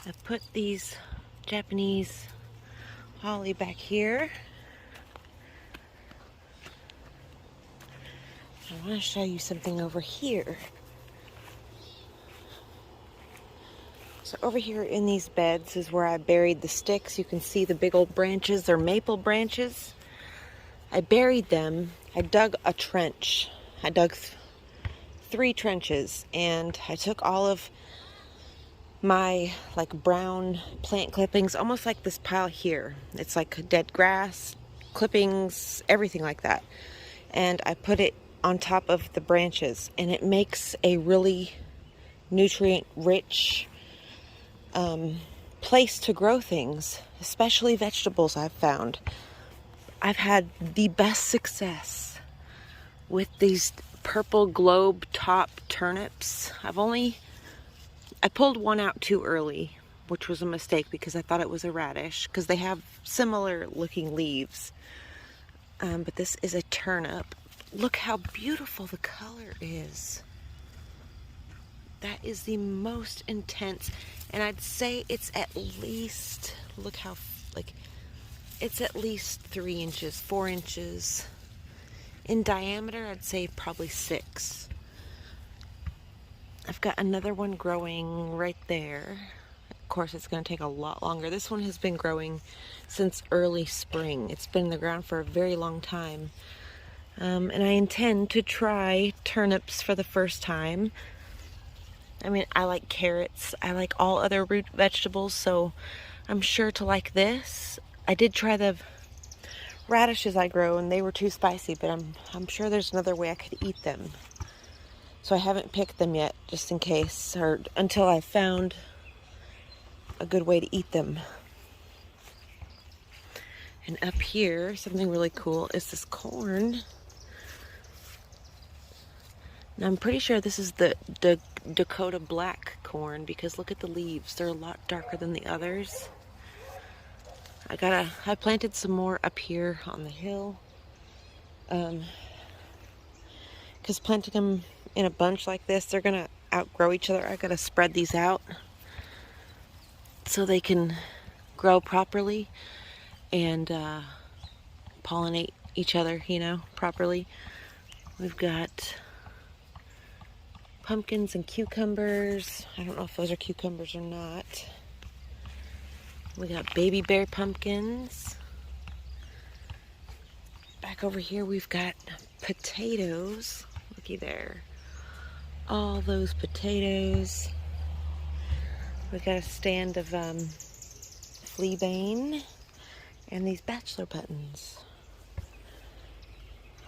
I put these Japanese holly back here. I want to show you something over here. So over here in these beds is where I buried the sticks. You can see the big old branches. They're maple branches. I buried them. I dug a trench. I dug 3 trenches, and I took all of my like brown plant clippings, almost like this pile here. It's like dead grass, clippings, everything like that. And I put it on top of the branches, and it makes a really nutrient rich place to grow things, especially vegetables. I've found I've had the best success with these purple globe top turnips. I pulled one out too early, which was a mistake because I thought it was a radish because they have similar looking leaves. But this is a turnip. Look how beautiful the color is. That is the most intense, and I'd say it's at least, look how, like, it's at least 3 inches, 4 inches. In diameter, I'd say probably 6. I've got another one growing right there. Of course, it's going to take a lot longer. This one has been growing since early spring. It's been in the ground for a very long time. And I intend to try turnips for the first time. I mean, I like carrots. I like all other root vegetables, so I'm sure to like this. I did try the radishes I grow, and they were too spicy, but I'm sure there's another way I could eat them. So I haven't picked them yet, just in case, or until I found a good way to eat them. And up here, something really cool is this corn. And I'm pretty sure this is the Dakota black corn, because look at the leaves. They're a lot darker than the others. I planted some more up here on the hill. Because planting them in a bunch like this, they're gonna outgrow each other. I gotta spread these out so they can grow properly and pollinate each other, properly. We've got pumpkins and cucumbers. I don't know if those are cucumbers or not. We got baby bear pumpkins. Back over here we've got potatoes. Looky there. All those potatoes. We've got a stand of fleabane and these bachelor buttons.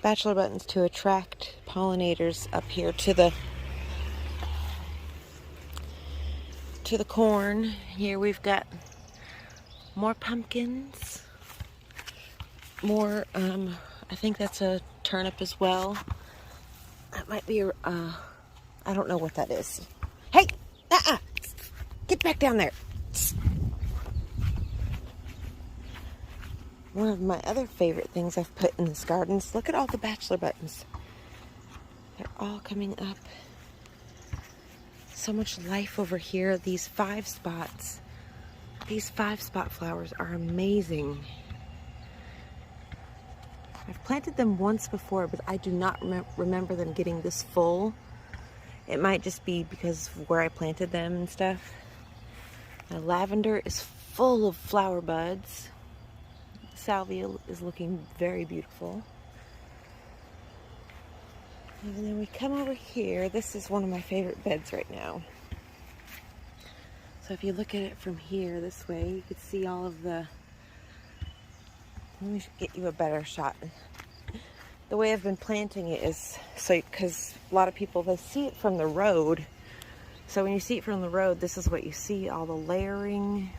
Bachelor buttons to attract pollinators up here to the corn. Here we've got more pumpkins, more, I think that's a turnip as well. That might be, I don't know what that is. Hey, get back down there. One of my other favorite things I've put in this garden is look at all the bachelor buttons. They're all coming up. So much life over here. These 5 spots. These 5-spot flowers are amazing. I've planted them once before, but I do not remember them getting this full. It might just be because of where I planted them and stuff. The lavender is full of flower buds. Salvia is looking very beautiful. And then we come over here. This is one of my favorite beds right now. So if you look at it from here, this way, you can see all of the... Let me get you a better shot. The way I've been planting it is so, because a lot of people, they see it from the road. So when you see it from the road, this is what you see, all the layering.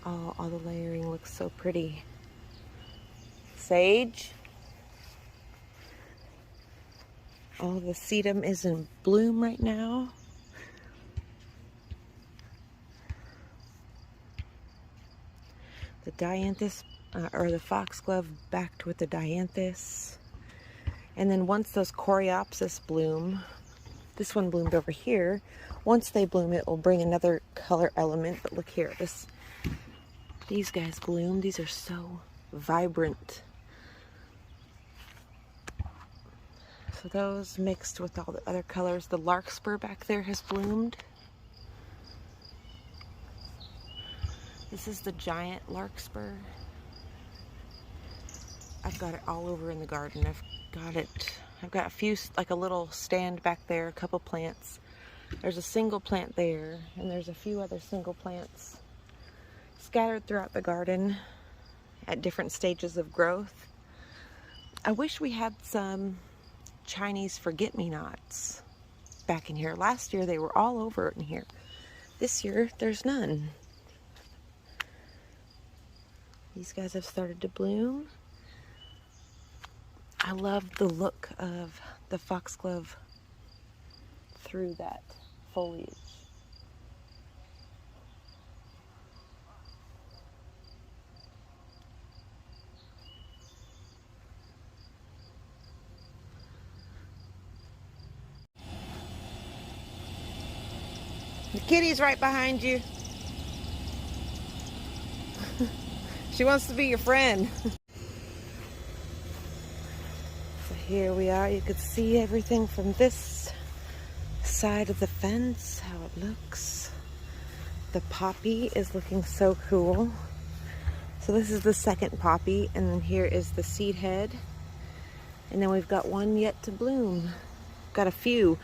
All the layering looks so pretty. Sage. All the sedum is in bloom right now. The dianthus, or the foxglove, backed with the dianthus. And then once those coreopsis bloom, this one bloomed over here. Once they bloom, it will bring another color element. But look here, these guys bloom. These are so vibrant. So those mixed with all the other colors. The larkspur back there has bloomed. This is the giant larkspur. I've got it all over in the garden. I've got a few, like a little stand back there, a couple plants. There's a single plant there, and there's a few other single plants scattered throughout the garden at different stages of growth. I wish we had some Chinese forget-me-nots back in here. Last year they were all over in here. This year there's none. These guys have started to bloom. I love the look of the foxglove through that foliage. The kitty's right behind you. She wants to be your friend. So here we are. You could see everything from this side of the fence, how it looks. The poppy is looking so cool. So this is the second poppy, and then here is the seed head. And then we've got one yet to bloom. Got a few.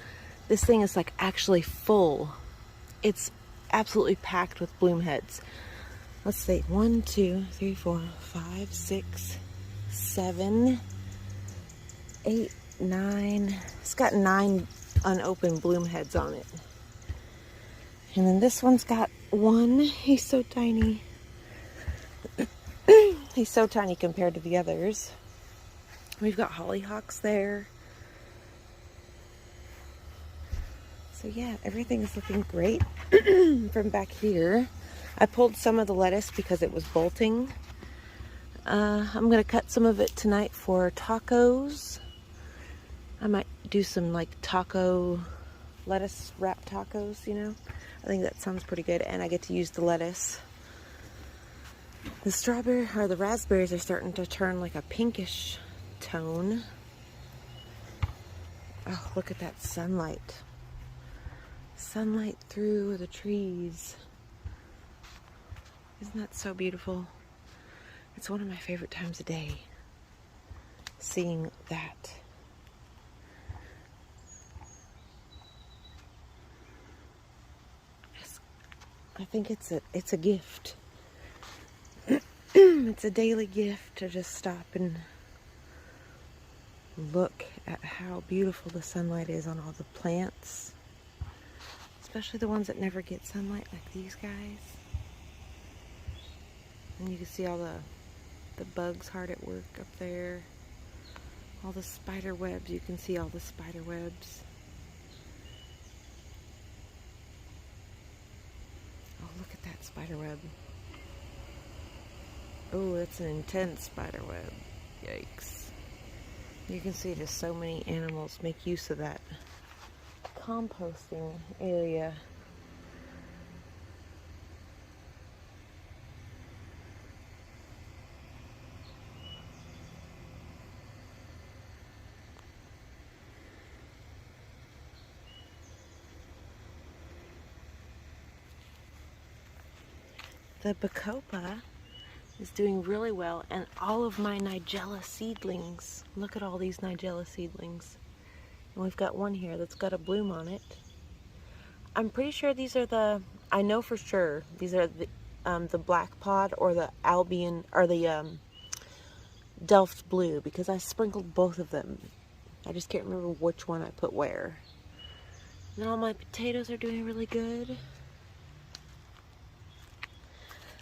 This thing is like actually full. It's absolutely packed with bloom heads. Let's see, 1, 2, 3, 4, 5, 6, 7, 8, 9. It's got 9 unopened bloom heads on it. And then this one's got 1. He's so tiny. He's so tiny compared to the others. We've got hollyhocks there. So yeah, everything is looking great from back here. I pulled some of the lettuce because it was bolting. I'm going to cut some of it tonight for tacos. I might do some like taco lettuce wrap tacos, you know. I think that sounds pretty good, and I get to use the lettuce. The strawberry or the raspberries are starting to turn like a pinkish tone. Oh, look at that sunlight. Sunlight through the trees. Isn't that so beautiful? It's one of my favorite times of day, seeing that. I think it's a gift. It's a daily gift to just stop and look at how beautiful the sunlight is on all the plants. Especially the ones that never get sunlight, like these guys. And you can see all the bugs hard at work up there. All the spider webs, you can see all the spider webs. Oh, look at that spider web. Oh, that's an intense spider web. Yikes. You can see just so many animals make use of that composting area. The bacopa is doing really well, and all of my nigella seedlings. Look at all these nigella seedlings. And we've got one here that's got a bloom on it. I'm pretty sure these are I know for sure these are the black pod or the Albion or the Delft blue, because I sprinkled both of them. I just can't remember which one I put where. And all my potatoes are doing really good.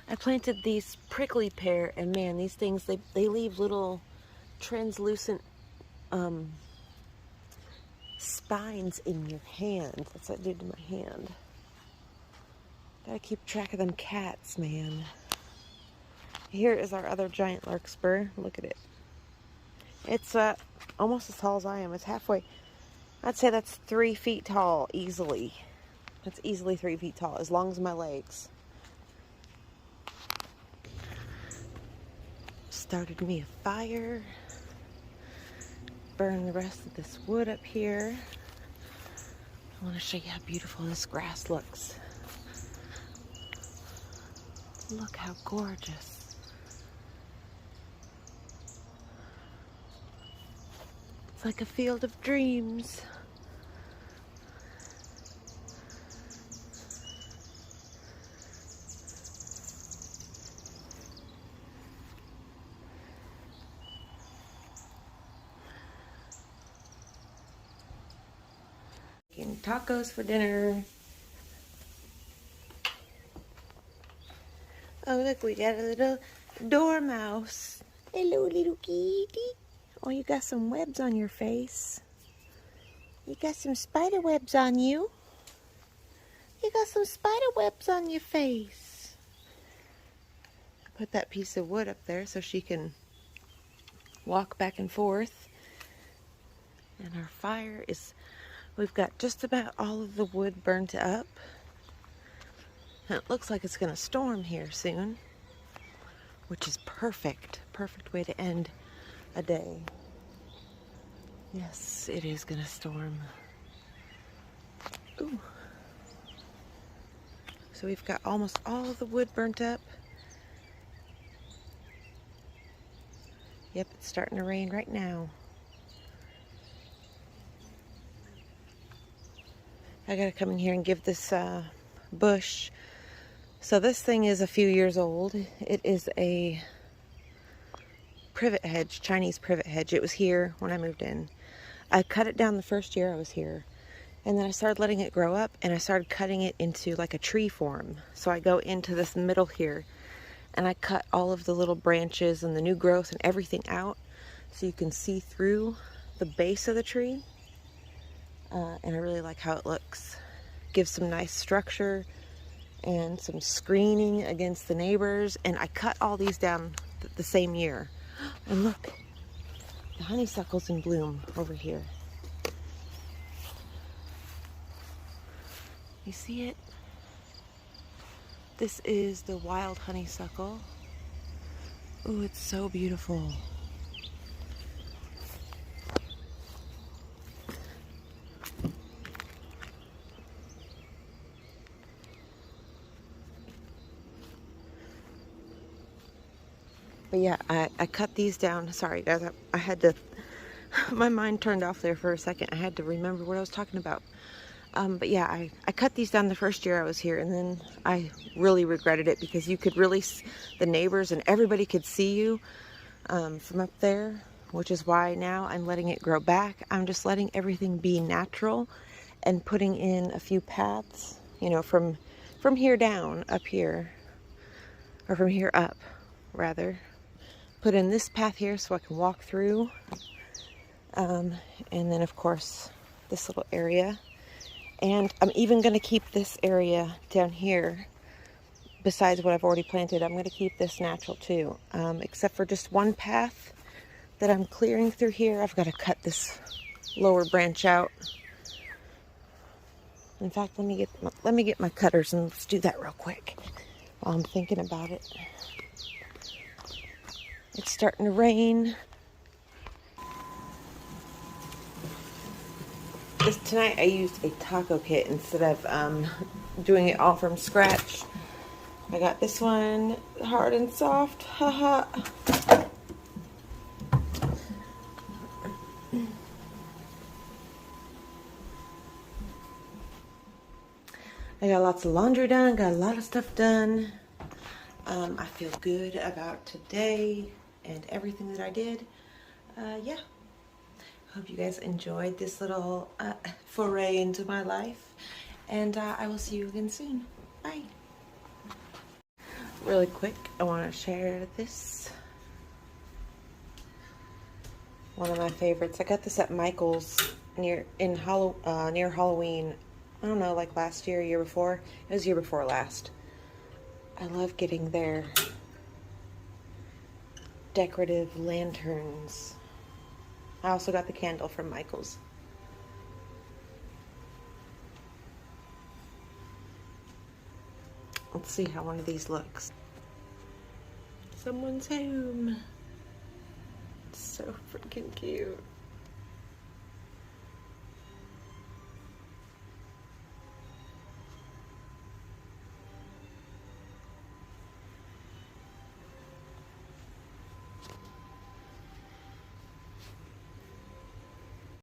I planted these prickly pear, and man, these things, they leave little translucent spines in your hand. That's what it did to my hand. Gotta keep track of them cats, man. Here is our other giant larkspur. Look at it. It's almost as tall as I am. It's halfway. I'd say that's 3 feet tall easily. It's easily 3 feet tall, as long as my legs. Started me a fire. Burn the rest of this wood up here. I want to show you how beautiful this grass looks. Look how gorgeous. It's like a field of dreams. Making tacos for dinner. Oh, look, we got a little dormouse. Hello, little kitty. Oh, you got some webs on your face. You got some spider webs on you. You got some spider webs on your face. Put that piece of wood up there so she can walk back and forth. And our fire is, we've got just about all of the wood burnt up. And it looks like it's going to storm here soon, which is perfect. Perfect way to end a day. Yes, it is going to storm. Ooh. So we've got almost all of the wood burnt up. Yep, it's starting to rain right now. I gotta come in here and give this bush. So this thing is a few years old. It is a privet hedge, Chinese privet hedge. It was here when I moved in. I cut it down the first year I was here. And then I started letting it grow up, and I started cutting it into like a tree form. So I go into this middle here, and I cut all of the little branches and the new growth and everything out so you can see through the base of the tree. And I really like how it looks. Gives some nice structure and some screening against the neighbors. And I cut all these down the same year. And look, the honeysuckle's in bloom over here. You see it? This is the wild honeysuckle. Ooh, it's so beautiful. But yeah, I cut these down. Sorry guys, I had to, my mind turned off there for a second. I had to remember what I was talking about. But yeah, I cut these down the first year I was here, and then I really regretted it because you could really, the neighbors and everybody could see you from up there, which is why now I'm letting it grow back. I'm just letting everything be natural and putting in a few paths, you know, from here down, up here, or from here up, rather. Put in this path here so I can walk through. And then, of course, this little area. And I'm even going to keep this area down here, besides what I've already planted. I'm going to keep this natural too, except for just one path that I'm clearing through here. I've got to cut this lower branch out. In fact, let me get my cutters and let's do that real quick while I'm thinking about it. It's starting to rain. Tonight I used a taco kit instead of doing it all from scratch. I got this one, hard and soft, haha. I got lots of laundry done, got a lot of stuff done. I feel good about today and everything that I did. Yeah. Hope you guys enjoyed this little foray into my life, and I will see you again soon. Bye. Really quick, I want to share this. One of my favorites. I got this at Michael's near Halloween. I don't know, like last year, year before. It was year before last. I love getting their decorative lanterns. I also got the candle from Michael's. Let's see how one of these looks. Someone's home. It's so freaking cute.